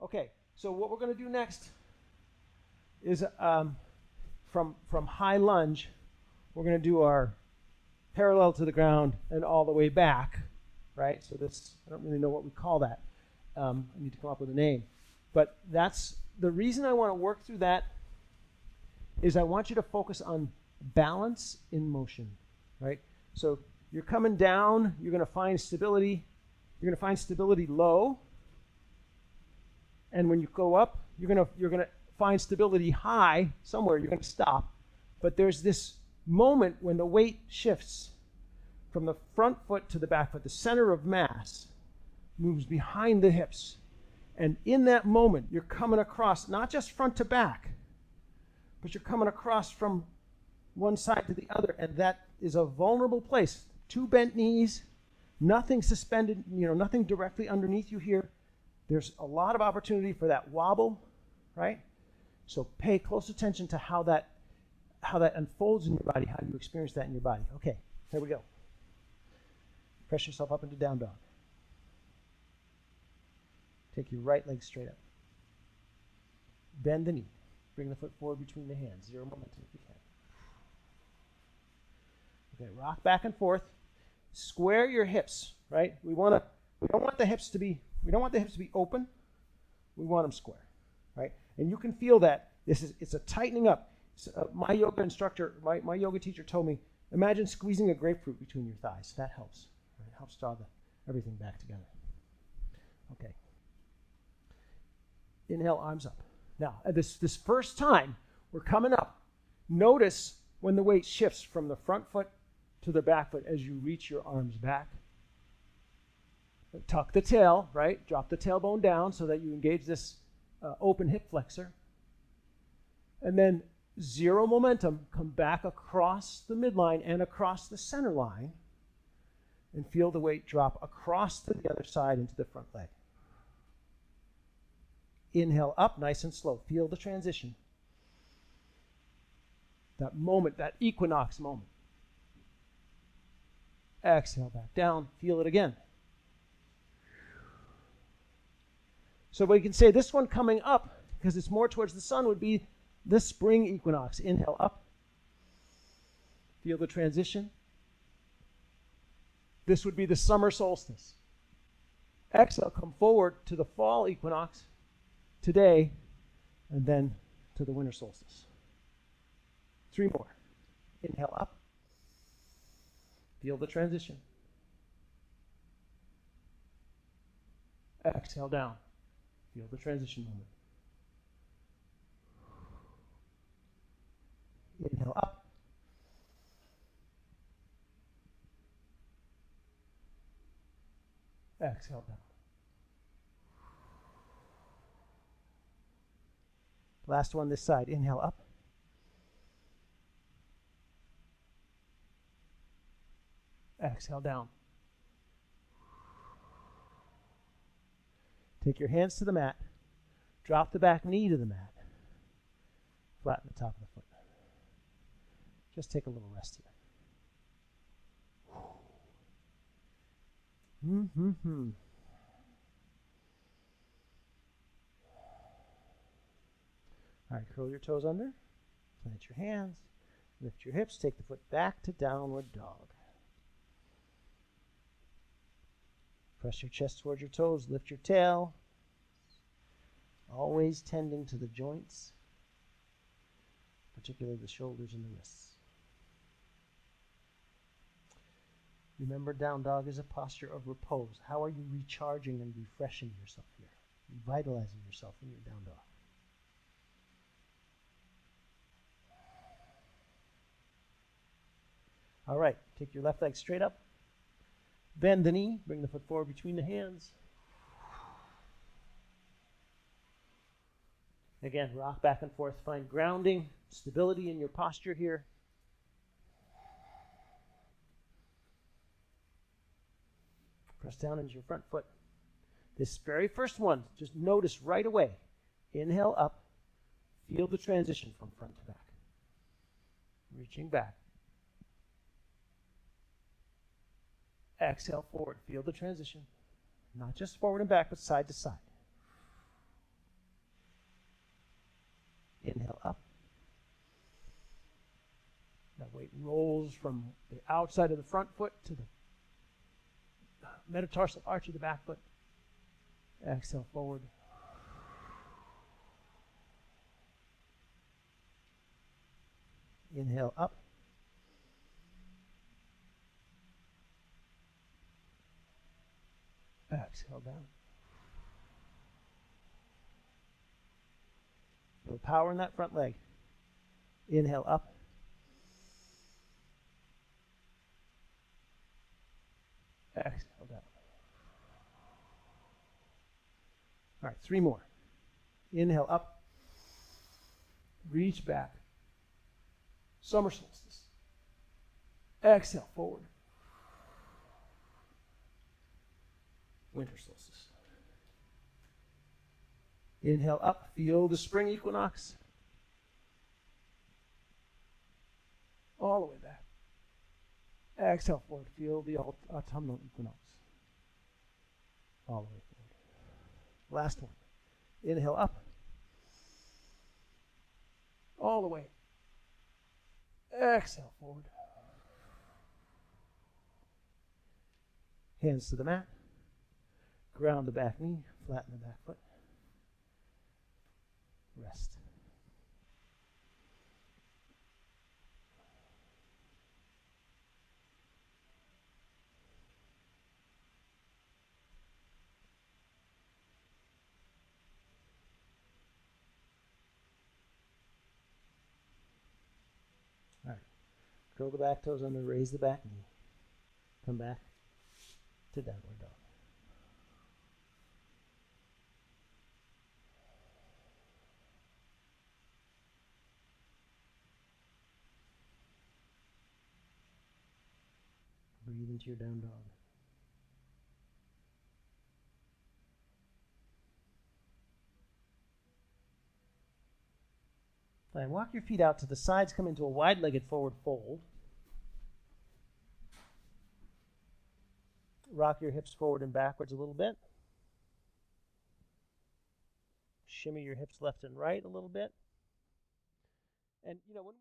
Okay, so what we're going to do next is from high lunge, we're going to do our parallel to the ground and all the way back, right? So this, I don't really know what we call that. I need to come up with a name. But that's the reason I want to work through that is I want you to focus on balance in motion, right? So you're coming down, you're going to find stability. You're going to find stability low. And when you go up, you're going to find stability high somewhere. You're going to stop. But there's this moment when the weight shifts from the front foot to the back foot. The center of mass moves behind the hips. And in that moment, you're coming across, not just front to back, but you're coming across from one side to the other. And that is a vulnerable place. 2 bent knees, nothing suspended, nothing directly underneath you here. There's a lot of opportunity for that wobble, right? So pay close attention to how that unfolds in your body, how you experience that in your body. Okay, here we go. Press yourself up into down dog. Take your right leg straight up. Bend the knee. Bring the foot forward between the hands. 0 momentum if you can. Okay, rock back and forth. Square your hips, right? We don't want the hips to be open. We want them square, right? And you can feel that. It's a tightening up. My yoga instructor, my yoga teacher told me, imagine squeezing a grapefruit between your thighs. That helps. Right? It helps draw everything back together. Okay. Inhale, arms up. Now, at this first time, we're coming up. Notice when the weight shifts from the front foot to the back foot as you reach your arms back. Tuck the tail, right? Drop the tailbone down so that you engage this open hip flexor. And then 0 momentum, come back across the midline and across the center line and feel the weight drop across to the other side into the front leg. Inhale up, nice and slow. Feel the transition. That moment, that equinox moment. Exhale back down. Feel it again. So we can say this one coming up, because it's more towards the sun, would be the spring equinox. Inhale up. Feel the transition. This would be the summer solstice. Exhale, come forward to the fall equinox today, and then to the winter solstice. 3 more. Inhale up. Feel the transition. Exhale down. Feel the transition moment. Inhale up. Exhale down. Last one this side. Inhale up. Exhale down. Take your hands to the mat. Drop the back knee to the mat. Flatten the top of the foot. Just take a little rest here. All right, curl your toes under. Plant your hands. Lift your hips. Take the foot back to downward dog. Press your chest towards your toes. Lift your tail. Always tending to the joints, particularly the shoulders and the wrists. Remember, down dog is a posture of repose. How are you recharging and refreshing yourself here? Revitalizing yourself in your down dog. All right, take your left leg straight up. Bend the knee, bring the foot forward between the hands. Again, rock back and forth. Find grounding, stability in your posture here. Press down into your front foot. This very first one, just notice right away. Inhale up. Feel the transition from front to back. Reaching back. Exhale forward. Feel the transition. Not just forward and back, but side to side. That weight rolls from the outside of the front foot to the metatarsal arch of the back foot. Exhale forward. Inhale up. Exhale down. Feel power in that front leg. Inhale up. Exhale down. All right, 3 more. Inhale up. Reach back. Summer solstice. Exhale forward. Winter solstice. Inhale up. Feel the spring equinox. All the way back. Exhale forward. Feel the autumnal equinox. All the way forward. Last one. Inhale up. All the way. Exhale forward. Hands to the mat. Ground the back knee. Flatten the back foot. Rest. All right. Curl the back toes under, raise the back knee. Come back to downward dog. Breathe into your down dog. Fine. Walk your feet out to the sides. Come into a wide-legged forward fold. Rock your hips forward and backwards a little bit. Shimmy your hips left and right a little bit. And, when we